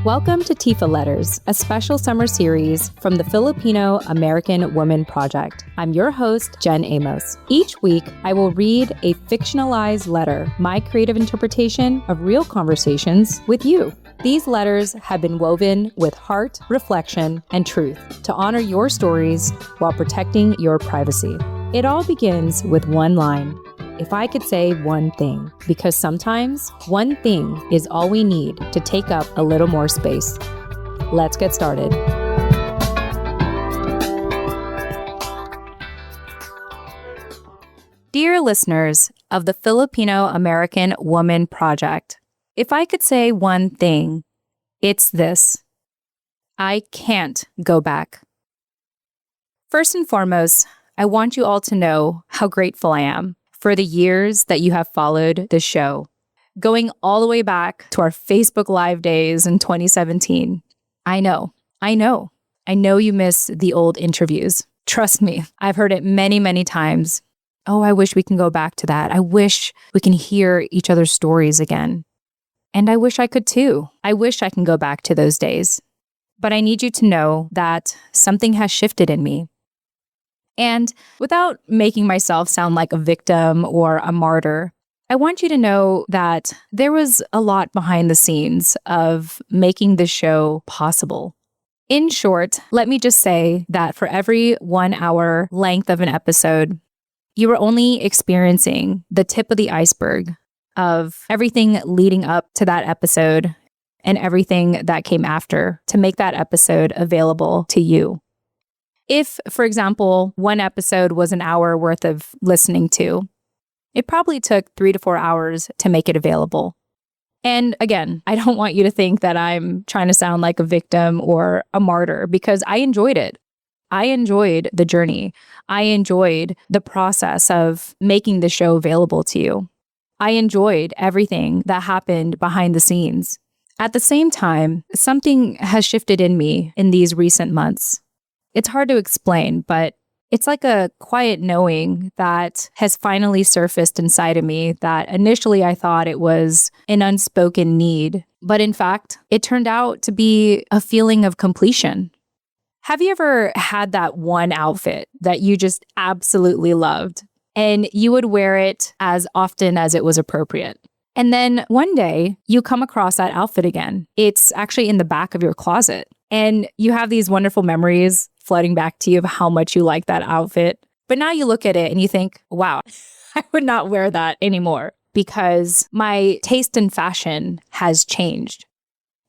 Welcome to Tifa Letters, a special summer series from the Filipino American Woman Project. I'm your host, Jen Amos. Each week, I will read a fictionalized letter, my creative interpretation of real conversations with you. These letters have been woven with heart, reflection, and truth to honor your stories while protecting your privacy. It all begins with one line. If I could say one thing, because sometimes one thing is all we need to take up a little more space. Let's get started. Dear listeners of the Filipino American Woman Project, if I could say one thing, it's this. I can't go back. First and foremost, I want you all to know how grateful I am for the years that you have followed this show, going all the way back to our Facebook Live days in 2017. I know you miss the old interviews. Trust me, I've heard it many, many times. Oh, I wish we can go back to that. I wish we can hear each other's stories again. And I wish I could too. I wish I can go back to those days. But I need you to know that something has shifted in me. And without making myself sound like a victim or a martyr, I want you to know that there was a lot behind the scenes of making this show possible. In short, let me just say that for every 1 hour length of an episode, you were only experiencing the tip of the iceberg of everything leading up to that episode and everything that came after to make that episode available to you. If, for example, one episode was an hour worth of listening to, it probably took 3 to 4 hours to make it available. And again, I don't want you to think that I'm trying to sound like a victim or a martyr because I enjoyed it. I enjoyed the journey. I enjoyed the process of making the show available to you. I enjoyed everything that happened behind the scenes. At the same time, something has shifted in me in these recent months. It's hard to explain, but it's like a quiet knowing that has finally surfaced inside of me that initially I thought it was an unspoken need, but in fact, it turned out to be a feeling of completion. Have you ever had that one outfit that you just absolutely loved and you would wear it as often as it was appropriate? And then one day you come across that outfit again. It's actually in the back of your closet and you have these wonderful memories flooding back to you of how much you like that outfit. But now you look at it and you think, wow, I would not wear that anymore because my taste in fashion has changed.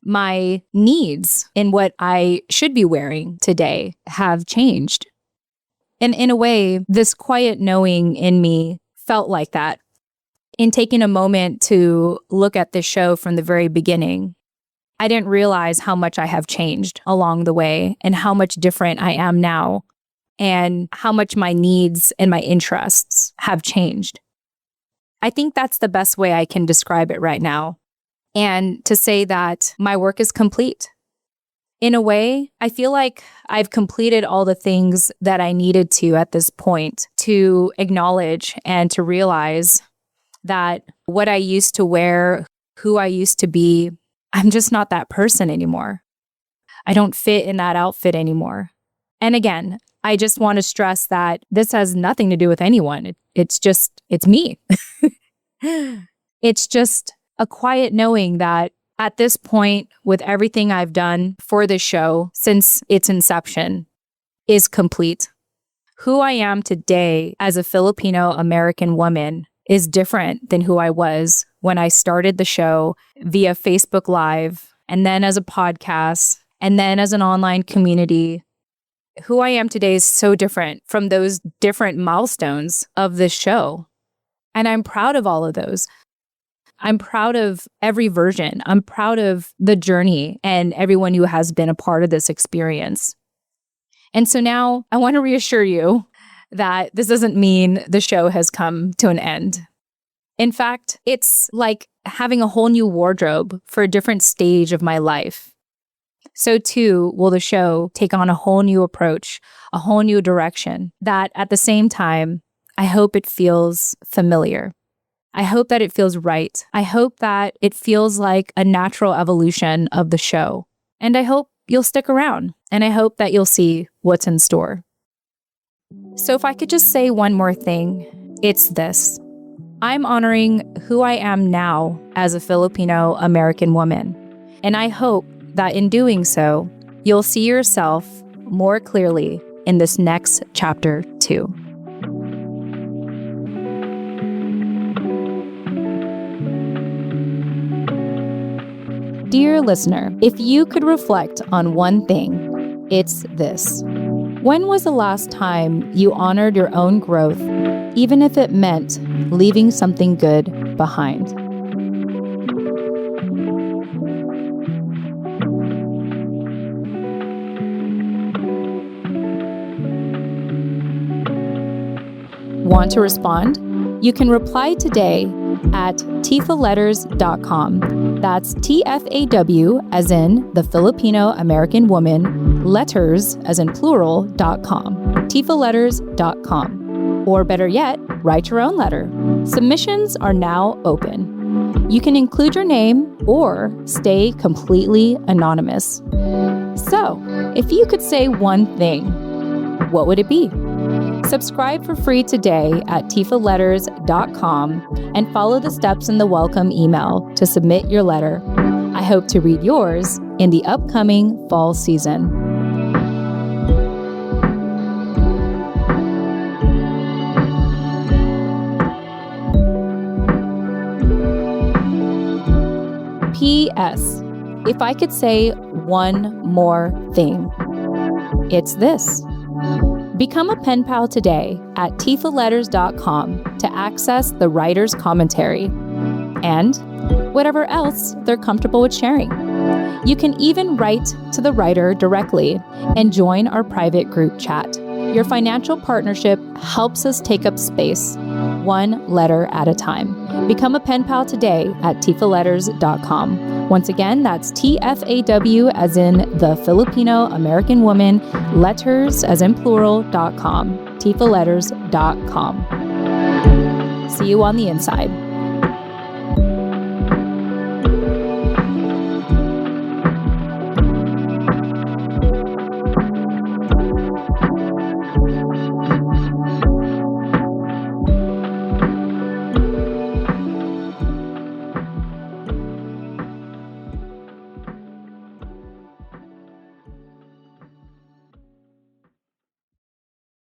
My needs in what I should be wearing today have changed. And in a way, this quiet knowing in me felt like that. In taking a moment to look at this show from the very beginning, I didn't realize how much I have changed along the way and how much different I am now and how much my needs and my interests have changed. I think that's the best way I can describe it right now. And to say that my work is complete. In a way, I feel like I've completed all the things that I needed to at this point to acknowledge and to realize that what I used to wear, who I used to be, I'm just not that person anymore. I don't fit in that outfit anymore. And again, I just want to stress that this has nothing to do with anyone. It's me. It's just a quiet knowing that at this point, with everything I've done for this show since its inception, is complete. Who I am today as a Filipino American woman is different than who I was when I started the show via Facebook Live, and then as a podcast, and then as an online community. Who I am today is so different from those different milestones of this show. And I'm proud of all of those. I'm proud of every version. I'm proud of the journey and everyone who has been a part of this experience. And so now I want to reassure you that this doesn't mean the show has come to an end. In fact, it's like having a whole new wardrobe for a different stage of my life. So too will the show take on a whole new approach, a whole new direction that at the same time, I hope it feels familiar. I hope that it feels right. I hope that it feels like a natural evolution of the show. And I hope you'll stick around. And I hope that you'll see what's in store. So if I could just say one more thing, it's this. I'm honoring who I am now as a Filipino American woman. And I hope that in doing so, you'll see yourself more clearly in this next chapter too. Dear listener, if you could reflect on one thing, it's this. When was the last time you honored your own growth, even if it meant leaving something good behind? Want to respond? You can reply today at tfaletters.com. That's TFAW as in the Filipino American woman, letters as in plural.com. tfaletters.com. Or better yet, write your own letter. Submissions are now open. You can include your name or stay completely anonymous. So, if you could say one thing, what would it be? Subscribe for free today at tfaletters.com and follow the steps in the welcome email to submit your letter. I hope to read yours in the upcoming fall season. P.S. If I could say one more thing, it's this. Become a pen pal today at tfaletters.com to access the writer's commentary and whatever else they're comfortable with sharing. You can even write to the writer directly and join our private group chat. Your financial partnership helps us take up space, one letter at a time. Become a pen pal today at tfaletters.com. Once again, that's TFAW as in the Filipino American woman, letters as in plural.com, tfaletters.com. See you on the inside.